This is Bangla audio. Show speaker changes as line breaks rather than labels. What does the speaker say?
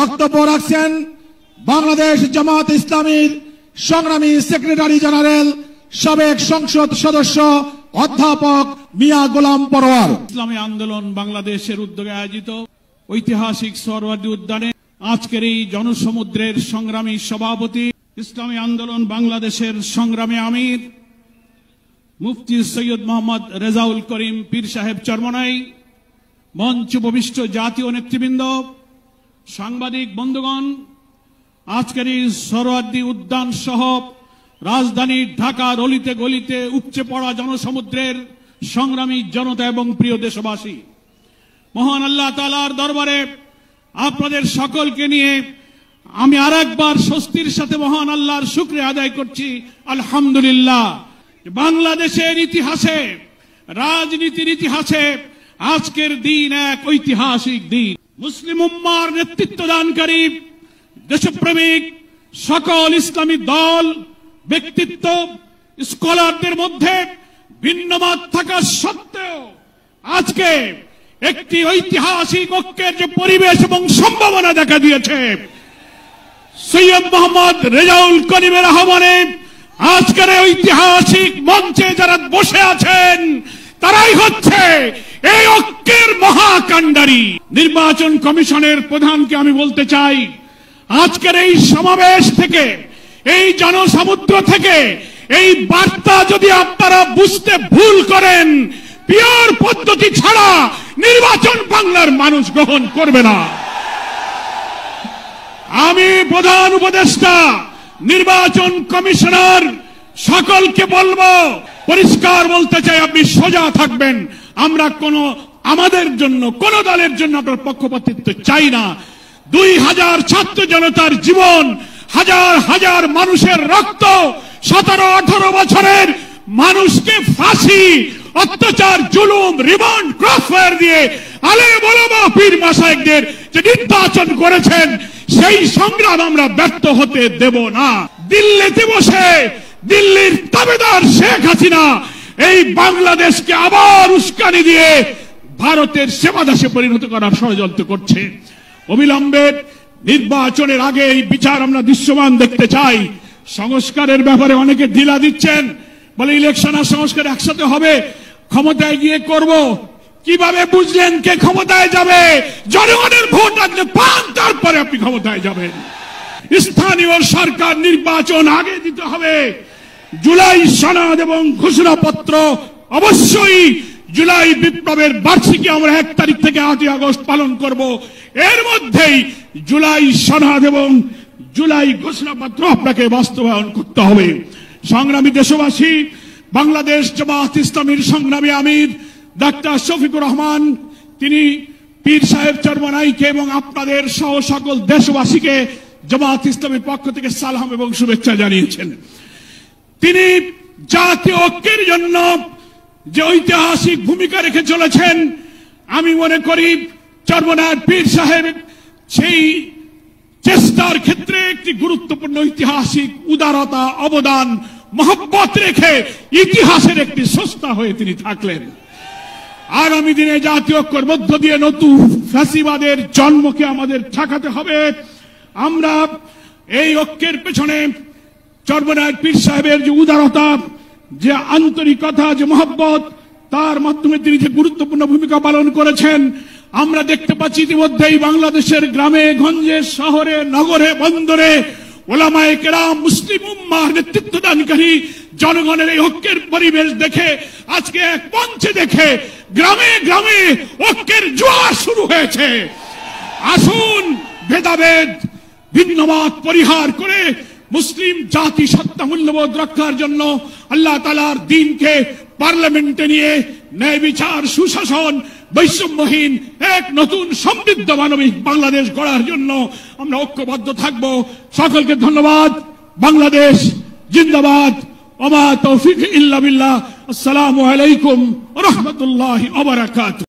বক্তব্য রাখছেন বাংলাদেশ জামাত ইসলামীর সংগ্রামী সেক্রেটারি জেনারেল সাবেক সংসদ সদস্য অধ্যাপক মিয়া গোলাম পরোয়ার।
ইসলামী আন্দোলন বাংলাদেশের উদ্যোগে আয়োজিত ঐতিহাসিক সোহরাওয়ার্দী উদ্যানে আজকের এই জনসমুদ্রের সংগ্রামী সভাপতি, ইসলামী আন্দোলন বাংলাদেশের সংগ্রামী আমির মুফতি সৈয়দ মোহাম্মদ রেজাউল করিম পীর সাহেব চরমনাই, মঞ্চ উপবিষ্ট জাতীয় নেতৃবৃন্দ, সাংবাদিক বন্ধুগণ, আজকের এই সোহরাওয়ার্দী উদ্যান সহ রাজধানী ঢাকার অলিতে গলিতে উপচে পড়া জনসমুদ্রের সংগ্রামী জনতা এবং প্রিয় দেশবাসী, মহান আল্লাহ তাআলার দরবারে আপনাদের সকলকে নিয়ে আমি আরেকবার স্বস্তির সাথে মহান আল্লাহর শুকরিয়া আদায় করছি। আলহামদুলিল্লাহ। বাংলাদেশের ইতিহাসে, রাজনীতির ইতিহাসে আজকের দিন এক ঐতিহাসিক দিন। মুসলিম উম্মার নেতৃত্ব দানকারী দেশপ্রেমিক সকল ইসলামী দল, ব্যক্তিত্ব, স্কলারদের মধ্যে ভিন্নমত থাকা সত্ত্বেও আজকে একটি ঐতিহাসিক ঐক্যের যে পরিবেশ এবং সম্ভাবনা দেখা দিয়েছে, সৈয়দ মোহাম্মদ রেজাউল করিমের আহ্বানে আজকের ঐতিহাসিক মঞ্চে যারা বসে আছেন তারাই হচ্ছে এই ঐক্যের মহাকাণ্ডারী। নির্বাচন কমিশনের প্রধানকে আমি বলতে চাই, আজকের এই সমাবেশ থেকে, এই জনসমুদ্র থেকে এই বার্তা যদি আপনারা বুঝতে ভুল করেন, পিওর পদ্ধতি ছাড়া নির্বাচন বাংলার মানুষ গ্রহণ করবে না। আমি প্রধান উপদেষ্টা, নির্বাচন কমিশনার সকলকে বলবো, পরিষ্কার বলতে চাই, আপনি সোজা থাকবেন। আমরা আমাদের জন্য কোন দলের জন্য আপনার পক্ষপাতিত্ব চাই না। 2000 ছাত্র জনতার জীবন, হাজার হাজার মানুষের রক্ত, 17-18 বছরের মানুষকে ফাঁসি, অত্যাচার, জুলুম, রিমান্ড, ক্রসফায়ার দিয়ে আলে বলবো পীর মাশায়েখদের যে নির্বাচন করেছেন, সেই সংগ্রাম আমরা ব্যর্থ হতে দেব না। দিল্লিতে বসে দিল্লির তাবেদার শেখ হাসিনা এই বাংলাদেশকে আবার উস্কানি দিয়ে ভারতের সেবাদাসে পরিণত করার ষড়যন্ত্র করছে। অবিলম্বে নির্বাচনের আগে এই বিচার আমরা দৃশ্যমান দেখতে চাই। সংস্কারের ব্যাপারে অনেকে ঢিলা দিচ্ছেন, বলে ইলেকশন আর সংস্কার একসাথে হবে, ক্ষমতায় গিয়ে করব। কিভাবে বুঝলেন কে ক্ষমতায় যাবে? জনগণের ভোট আপনি পান, তারপরে আপনি ক্ষমতায় যাবেন। স্থানীয় সরকার নির্বাচন আগে দিতে হবে। জুলাই সনদ এবং ঘোষণাপত্র অবশ্যই জুলাই বিপ্লবের বার্ষিকী আমরা 1 তারিখ থেকে 8 আগস্ট পালন করব। এর মধ্যেই জুলাই সনদ এবং জুলাই ঘোষণাপত্র আপনাকে বাস্তবায়ন করতে হবে। সংগ্রামী দেশবাসী, বাংলাদেশ জামাত ইসলামীর সংগ্রামী আমির ডাক্তার শফিকুর রহমান, তিনি পীর সাহেব চরমনাইকে এবং আপনাদের সহ সকল দেশবাসীকে জামাত ইসলামের পক্ষ থেকে সালাম এবং শুভেচ্ছা জানিয়েছেন। তিনি জাতীয় ঐক্যের জন্য যে ঐতিহাসিক ভূমিকা রেখে চলেছেন, আমি মনে করি চরমনাইয়ের পীর সাহেব সেই চেষ্টার ক্ষেত্রে একটি গুরুত্বপূর্ণ ঐতিহাসিক উদারতা, অবদান, মহব্বত রেখে ইতিহাসের একটি স্রষ্টা হয়ে তিনি থাকলেন। আগামী দিনে জাতীয় ঐক্যের মধ্য দিয়ে নতুন ফ্যাসিবাদের জন্মকে আমাদের ঠেকাতে হবে। আমরা এই ঐক্যের পেছনে চরমনাইয়ের পীর সাহেবের যে উদারতা, যে আন্তরিকতা, যে মহব্বত, তার মাধ্যমে তিনি যে গুরুত্বপূর্ণ ভূমিকা পালন করেছেন, আমরা দেখতে পাচ্ছি ইতিমধ্যেই বাংলাদেশের গ্রামে গঞ্জে, শহরে, নগরে, বন্দরে ওলামায়ে কেরাম, মুসলিম উম্মাহর নেতৃত্ব দানকারী জনগণের এই ঐক্যের পরিবেশ দেখে, আজকে এক মঞ্চে দেখে গ্রামে গ্রামে ঐক্যের জোয়ার শুরু হয়েছে। আসুন ভেদাভেদ, ভিন্নমত পরিহার করে মুসলিম জাতি সত্তা মূল্যবোধ রক্ষার জন্য আল্লাহ তাআলার দ্বীনকে পার্লামেন্টে নিয়ে ন্যায় বিচার, সুশাসন, বৈষম্যহীন এক নতুন সমৃদ্ধ মানবিক বাংলাদেশ গড়ার জন্য আমরা ঐক্যবদ্ধ থাকব। সকলকে ধন্যবাদ। বাংলাদেশ জিন্দাবাদ। ওয়া মা তৌফিক ইল্লা বিল্লাহ। আসসালামু আলাইকুম ওয়া রাহমাতুল্লাহি ওয়া বারাকাতুহু।